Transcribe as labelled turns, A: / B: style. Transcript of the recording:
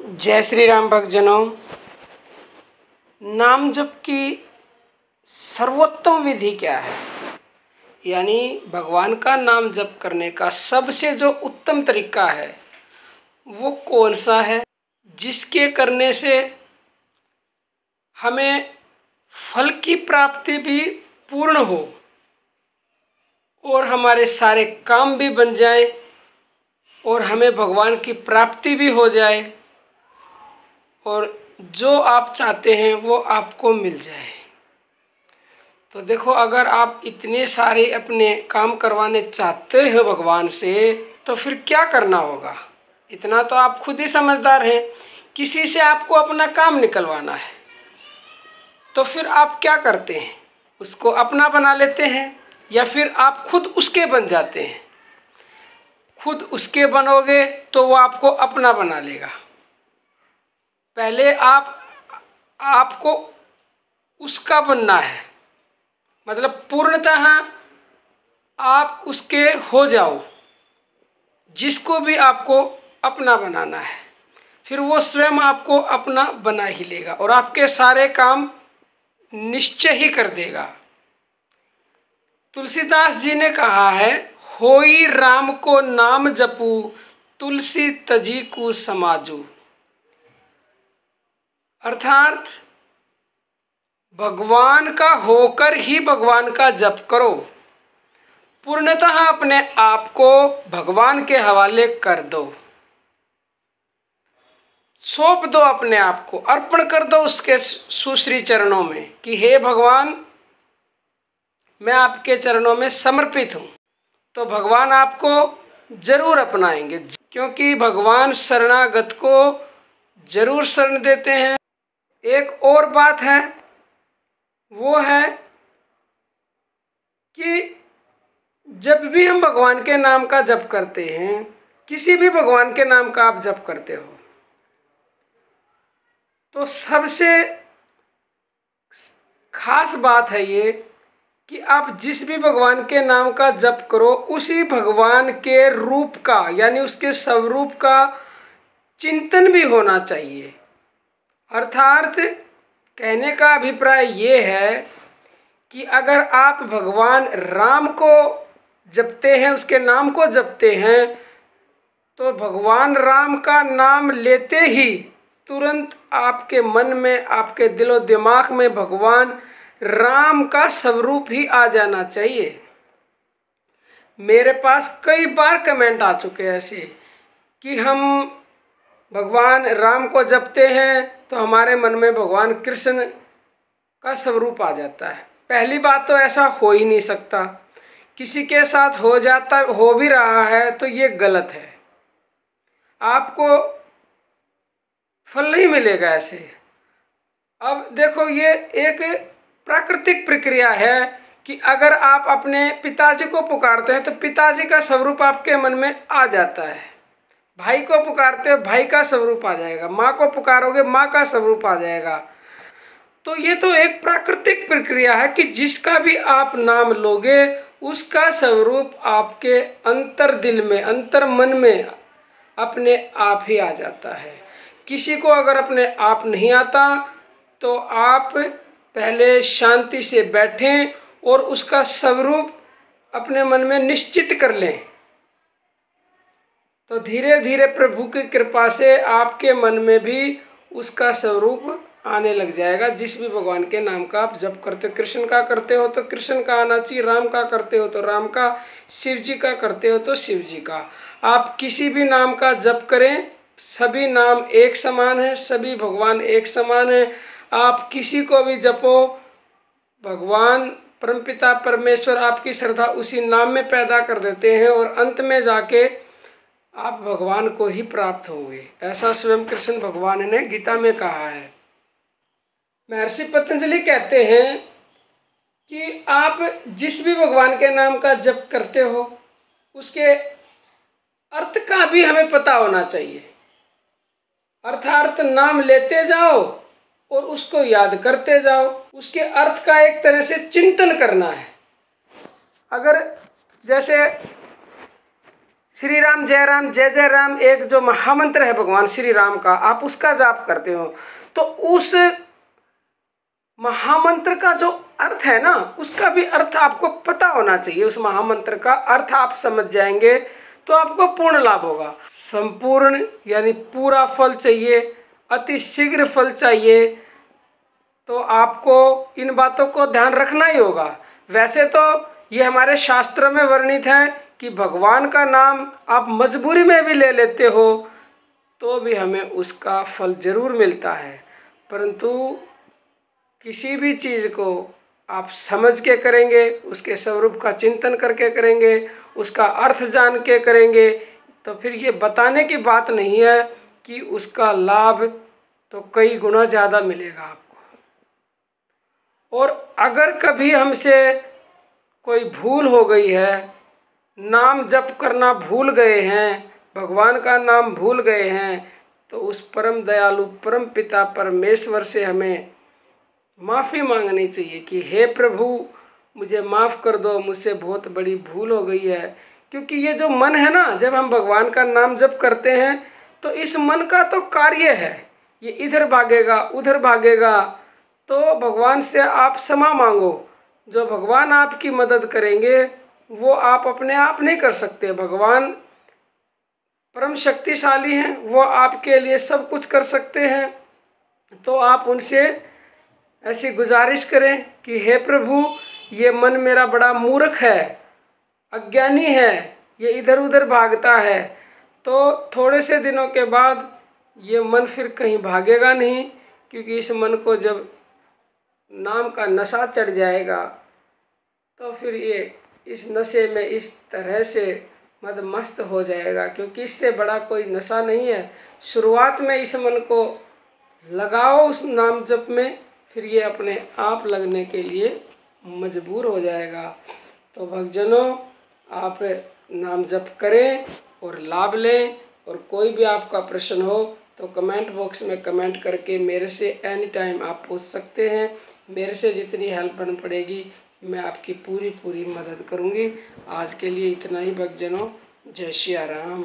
A: जय श्री राम भक्तजनों। नाम जप की सर्वोत्तम विधि क्या है, यानी भगवान का नाम जप करने का सबसे जो उत्तम तरीका है वो कौन सा है, जिसके करने से हमें फल की प्राप्ति भी पूर्ण हो और हमारे सारे काम भी बन जाए और हमें भगवान की प्राप्ति भी हो जाए और जो आप चाहते हैं वो आपको मिल जाए। तो देखो, अगर आप इतने सारे अपने काम करवाने चाहते हो भगवान से, तो फिर क्या करना होगा। इतना तो आप खुद ही समझदार हैं। किसी से आपको अपना काम निकलवाना है तो फिर आप क्या करते हैं, उसको अपना बना लेते हैं या फिर आप खुद उसके बन जाते हैं। खुद उसके बनोगे तो वो आपको अपना बना लेगा। पहले आपको उसका बनना है, मतलब पूर्णतः आप उसके हो जाओ, जिसको भी आपको अपना बनाना है। फिर वो स्वयं आपको अपना बना ही लेगा और आपके सारे काम निश्चय ही कर देगा। तुलसीदास जी ने कहा है, होई राम को नाम जपू, तुलसी तजी को समाजू। अर्थात भगवान का होकर ही भगवान का जप करो। पूर्णतः अपने आप को भगवान के हवाले कर दो, सौंप दो, अपने आप को अर्पण कर दो उसके सुश्री चरणों में कि हे भगवान, मैं आपके चरणों में समर्पित हूँ। तो भगवान आपको जरूर अपनाएंगे, क्योंकि भगवान शरणागत को जरूर शरण देते हैं। एक और बात है, वो है कि जब भी हम भगवान के नाम का जप करते हैं, किसी भी भगवान के नाम का आप जप करते हो, तो सबसे खास बात है ये कि आप जिस भी भगवान के नाम का जप करो, उसी भगवान के रूप का, यानी उसके स्वरूप का चिंतन भी होना चाहिए। अर्थात कहने का अभिप्राय ये है कि अगर आप भगवान राम को जपते हैं, उसके नाम को जपते हैं, तो भगवान राम का नाम लेते ही तुरंत आपके मन में, आपके दिलो दिमाग में भगवान राम का स्वरूप ही आ जाना चाहिए। मेरे पास कई बार कमेंट आ चुके हैं ऐसे कि हम भगवान राम को जपते हैं तो हमारे मन में भगवान कृष्ण का स्वरूप आ जाता है। पहली बात तो ऐसा हो ही नहीं सकता। किसी के साथ हो भी रहा है तो ये गलत है, आपको फल नहीं मिलेगा ऐसे। अब देखो, ये एक प्राकृतिक प्रक्रिया है कि अगर आप अपने पिताजी को पुकारते हैं तो पिताजी का स्वरूप आपके मन में आ जाता है। भाई को पुकारते हो, भाई का स्वरूप आ जाएगा। माँ को पुकारोगे, माँ का स्वरूप आ जाएगा। तो ये तो एक प्राकृतिक प्रक्रिया है कि जिसका भी आप नाम लोगे उसका स्वरूप आपके अंतर दिल में, अंतर मन में अपने आप ही आ जाता है। किसी को अगर अपने आप नहीं आता तो आप पहले शांति से बैठें और उसका स्वरूप अपने मन में निश्चित कर लें। तो धीरे धीरे प्रभु की कृपा से आपके मन में भी उसका स्वरूप आने लग जाएगा। जिस भी भगवान के नाम का आप जप करते हो, कृष्ण का करते हो तो कृष्ण का आना चाहिए, राम का करते हो तो राम का, शिव जी का करते हो तो शिव जी का। आप किसी भी नाम का जप करें, सभी नाम एक समान है, सभी भगवान एक समान है। आप किसी को भी जपो, भगवान परमपिता परमेश्वर आपकी श्रद्धा उसी नाम में पैदा कर देते हैं और अंत में जाके आप भगवान को ही प्राप्त होंगे। ऐसा स्वयं कृष्ण भगवान ने गीता में कहा है। महर्षि पतंजलि कहते हैं कि आप जिस भी भगवान के नाम का जप करते हो उसके अर्थ का भी हमें पता होना चाहिए। अर्थात नाम लेते जाओ और उसको याद करते जाओ, उसके अर्थ का एक तरह से चिंतन करना है। अगर जैसे श्री राम जय जय राम एक जो महामंत्र है भगवान श्री राम का, आप उसका जाप करते हो तो उस महामंत्र का जो अर्थ है ना, उसका भी अर्थ आपको पता होना चाहिए। उस महामंत्र का अर्थ आप समझ जाएंगे तो आपको पूर्ण लाभ होगा। संपूर्ण यानी पूरा फल चाहिए, अति शीघ्र फल चाहिए, तो आपको इन बातों को ध्यान रखना ही होगा। वैसे तो ये हमारे शास्त्रों में वर्णित है कि भगवान का नाम आप मजबूरी में भी ले लेते हो तो भी हमें उसका फल जरूर मिलता है, परंतु किसी भी चीज़ को आप समझ के करेंगे, उसके स्वरूप का चिंतन करके करेंगे, उसका अर्थ जान के करेंगे, तो फिर ये बताने की बात नहीं है कि उसका लाभ तो कई गुना ज़्यादा मिलेगा आपको। और अगर कभी हमसे कोई भूल हो गई है, नाम जप करना भूल गए हैं, भगवान का नाम भूल गए हैं, तो उस परम दयालु परम पिता परमेश्वर से हमें माफ़ी मांगनी चाहिए कि हे प्रभु मुझे माफ़ कर दो, मुझसे बहुत बड़ी भूल हो गई है। क्योंकि ये जो मन है ना, जब हम भगवान का नाम जप करते हैं तो इस मन का तो कार्य है, ये इधर भागेगा उधर भागेगा। तो भगवान से आप क्षमा मांगो। जो भगवान आपकी मदद करेंगे वो आप अपने आप नहीं कर सकते। भगवान परम शक्तिशाली हैं, वो आपके लिए सब कुछ कर सकते हैं। तो आप उनसे ऐसी गुजारिश करें कि हे प्रभु ये मन मेरा बड़ा मूर्ख है, अज्ञानी है, ये इधर उधर भागता है। तो थोड़े से दिनों के बाद ये मन फिर कहीं भागेगा नहीं, क्योंकि इस मन को जब नाम का नशा चढ़ जाएगा तो फिर ये इस नशे में इस तरह से मदमस्त हो जाएगा, क्योंकि इससे बड़ा कोई नशा नहीं है। शुरुआत में इस मन को लगाओ उस नाम जप में, फिर ये अपने आप लगने के लिए मजबूर हो जाएगा। तो भक्तजनों आप नाम जप करें और लाभ लें। और कोई भी आपका प्रश्न हो तो कमेंट बॉक्स में कमेंट करके मेरे से एनी टाइम आप पूछ सकते हैं। मेरे से जितनी हेल्प बन पड़ेगी मैं आपकी पूरी मदद करूंगी। आज के लिए इतना ही भक्तजनों, जय श्री राम।